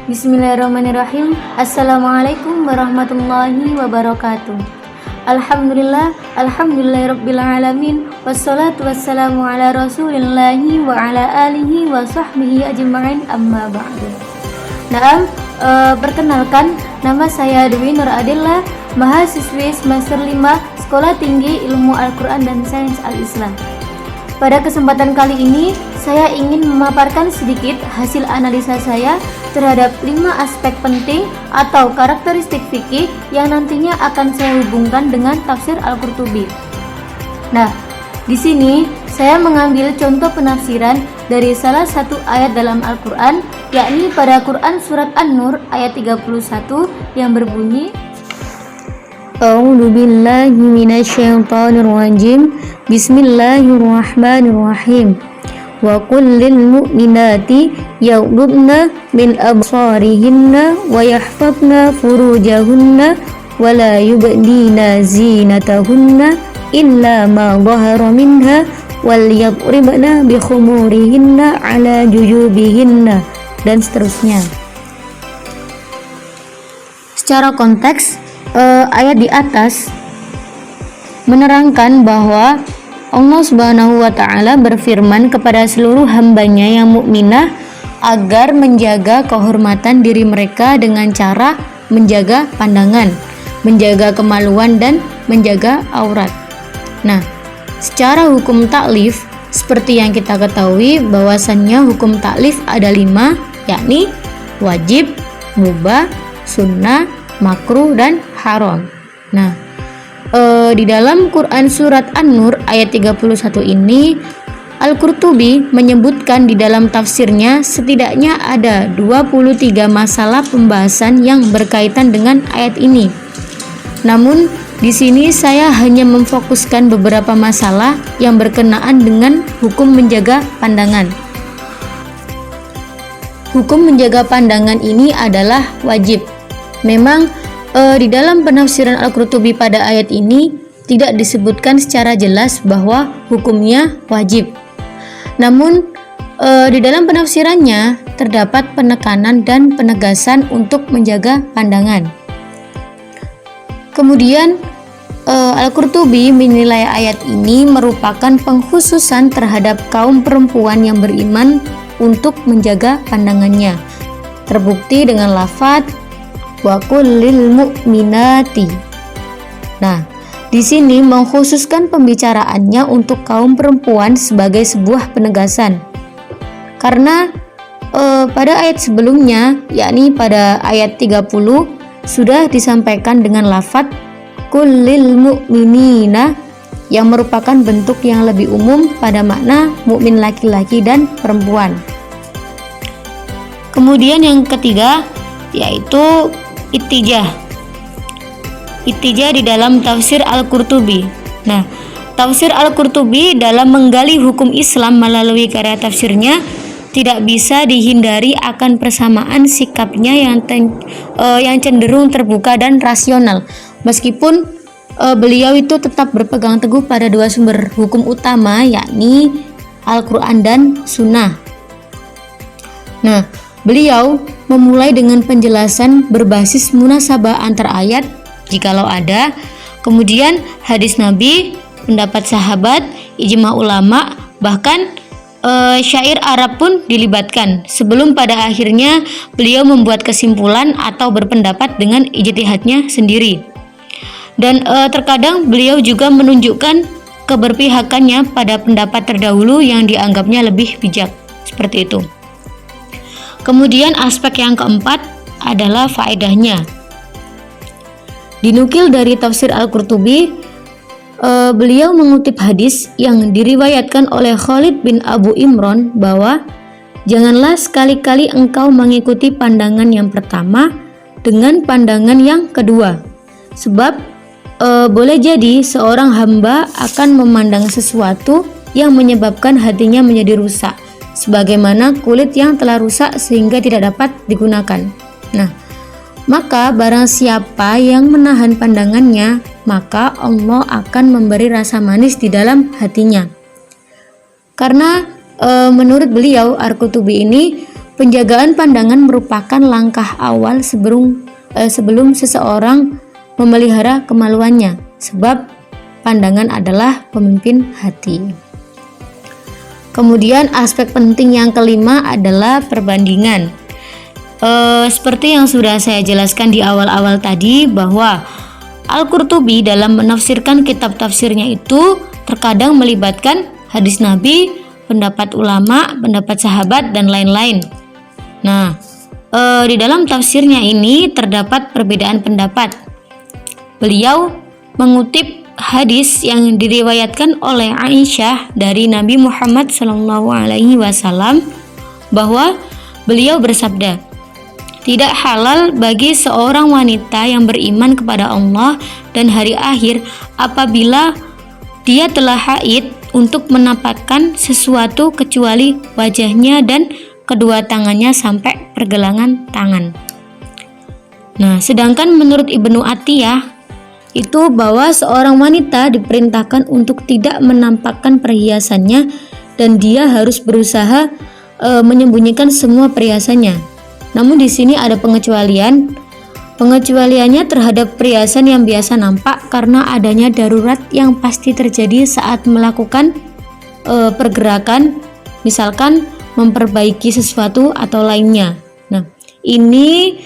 Bismillahirrahmanirrahim. Assalamualaikum warahmatullahi wabarakatuh. Alhamdulillahirabbil alamin. Wassalatu wassalamu ala rasulillahi wa ala alihi wa sahbihi ajma'in, amma ba'du. Perkenalkan, nama saya Dewi Nur Adillah, mahasiswi semester 5 Sekolah Tinggi Ilmu Al-Quran dan Sains Al-Islam. Pada kesempatan kali ini, saya ingin memaparkan sedikit hasil analisa saya terhadap 5 aspek penting atau karakteristik fikih yang nantinya akan saya hubungkan dengan tafsir Al-Qurtubi. Nah, di sini saya mengambil contoh penafsiran dari salah satu ayat dalam Al-Quran, yakni pada Quran Surat An-Nur ayat 31 yang berbunyi, A'udzu billahi minasyaitonir rajim. Bismillahirrahmanirrahim. Wa qul lil mu'minati yaghuddna min absarihinna wa yahfazna furujahunna wa la yubdina zinatahunna illa ma dhahara minha wal yadribna bi khumurihinna ala jujubihinna, dan seterusnya. Secara konteks, ayat di atas menerangkan bahwa Allah Subhanahu wa Ta'ala berfirman kepada seluruh hambanya yang mukminah agar menjaga kehormatan diri mereka dengan cara menjaga pandangan, menjaga kemaluan, dan menjaga aurat. Nah, secara hukum taklif, seperti yang kita ketahui bahwasannya hukum taklif ada 5, yakni wajib, mubah, sunnah, makruh, dan haram. Nah, di dalam Quran Surat An-Nur ayat 31 ini, Al-Qurtubi menyebutkan di dalam tafsirnya setidaknya ada 23 masalah pembahasan yang berkaitan dengan ayat ini. Namun, di sini saya hanya memfokuskan beberapa masalah yang berkenaan dengan hukum menjaga pandangan. Hukum menjaga pandangan ini adalah wajib. Memang di dalam penafsiran Al-Qurtubi pada ayat ini tidak disebutkan secara jelas bahwa hukumnya wajib. Namun di dalam penafsirannya terdapat penekanan dan penegasan untuk menjaga pandangan. Kemudian Al-Qurtubi menilai ayat ini merupakan pengkhususan terhadap kaum perempuan yang beriman untuk menjaga pandangannya. Terbukti dengan lafaz wa kullil mu'minati. Nah, di sini mengkhususkan pembicaraannya untuk kaum perempuan sebagai sebuah penegasan. Karena pada ayat sebelumnya, yakni pada ayat 30, sudah disampaikan dengan lafaz kullil mu'minina yang merupakan bentuk yang lebih umum pada makna mukmin laki-laki dan perempuan. Kemudian yang ketiga yaitu Ittijah di dalam tafsir Al-Qurtubi. Nah, tafsir Al-Qurtubi dalam menggali hukum Islam melalui karya tafsirnya tidak bisa dihindari akan persamaan sikapnya yang cenderung terbuka dan rasional. Meskipun beliau itu tetap berpegang teguh pada dua sumber hukum utama, yakni Al-Quran dan Sunnah. Nah, beliau memulai dengan penjelasan berbasis munasabah antar ayat jikalau ada, kemudian hadis Nabi, pendapat sahabat, ijma ulama, bahkan syair Arab pun dilibatkan sebelum pada akhirnya beliau membuat kesimpulan atau berpendapat dengan ijtihadnya sendiri. Dan terkadang beliau juga menunjukkan keberpihakannya pada pendapat terdahulu yang dianggapnya lebih bijak, seperti itu. Kemudian aspek yang keempat adalah faedahnya. Dinukil dari tafsir Al-Qurtubi, beliau mengutip hadis yang diriwayatkan oleh Khalid bin Abu Imran bahwa janganlah sekali-kali engkau mengikuti pandangan yang pertama dengan pandangan yang kedua, sebab boleh jadi seorang hamba akan memandang sesuatu yang menyebabkan hatinya menjadi rusak, sebagaimana kulit yang telah rusak sehingga tidak dapat digunakan. Nah, maka barang siapa yang menahan pandangannya, maka Allah akan memberi rasa manis di dalam hatinya. Karena menurut beliau Al-Qurtubi ini, Penjagaan pandangan merupakan langkah awal sebelum seseorang memelihara kemaluannya, sebab pandangan adalah pemimpin hati. Kemudian aspek penting yang kelima adalah perbandingan. Seperti yang sudah saya jelaskan di awal-awal tadi, bahwa Al-Qurtubi dalam menafsirkan kitab tafsirnya itu terkadang melibatkan hadis Nabi, pendapat ulama, pendapat sahabat, dan lain-lain. Nah, di dalam tafsirnya ini terdapat perbedaan pendapat. Beliau mengutip hadis yang diriwayatkan oleh Aisyah dari Nabi Muhammad SAW bahwa beliau bersabda, "Tidak halal bagi seorang wanita yang beriman kepada Allah dan hari akhir apabila dia telah haid untuk menampakkan sesuatu kecuali wajahnya dan kedua tangannya sampai pergelangan tangan." Nah, sedangkan menurut Ibnu Atiyah itu bahwa seorang wanita diperintahkan untuk tidak menampakkan perhiasannya dan dia harus berusaha menyembunyikan semua perhiasannya. Namun di sini ada pengecualian. Pengecualiannya terhadap perhiasan yang biasa nampak karena adanya darurat yang pasti terjadi saat melakukan pergerakan, misalkan memperbaiki sesuatu atau lainnya. Nah, ini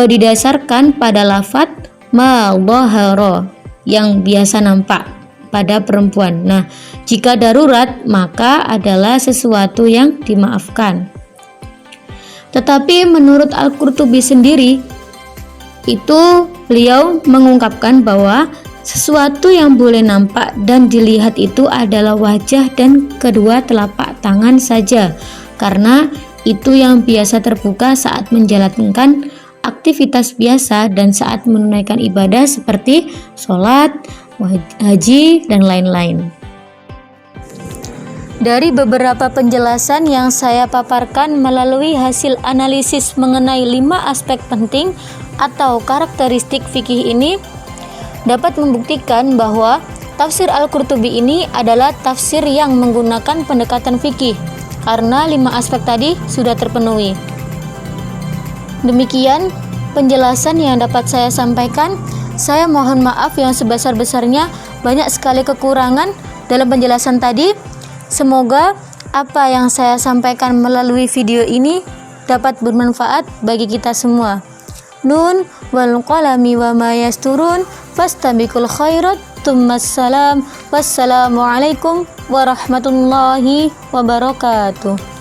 didasarkan pada lafadz ma dhahara yang biasa nampak pada perempuan. Nah, jika darurat maka adalah sesuatu yang dimaafkan. Tetapi menurut Al-Qurtubi sendiri itu beliau mengungkapkan bahwa sesuatu yang boleh nampak dan dilihat itu adalah wajah dan kedua telapak tangan saja, karena itu yang biasa terbuka saat menjalankan aktivitas biasa dan saat menunaikan ibadah seperti sholat, haji, dan lain-lain. Dari beberapa penjelasan yang saya paparkan melalui hasil analisis mengenai 5 aspek penting atau karakteristik fikih ini, dapat membuktikan bahwa tafsir Al-Qurtubi ini adalah tafsir yang menggunakan pendekatan fikih, karena 5 aspek tadi sudah terpenuhi. Demikian penjelasan yang dapat saya sampaikan. Saya mohon maaf yang sebesar-besarnya, banyak sekali kekurangan dalam penjelasan tadi. Semoga apa yang saya sampaikan melalui video ini dapat bermanfaat bagi kita semua. Nun wal qalami wa ma yasturun fastabiqul khairat. Wassalamualaikum warahmatullahi wabarakatuh.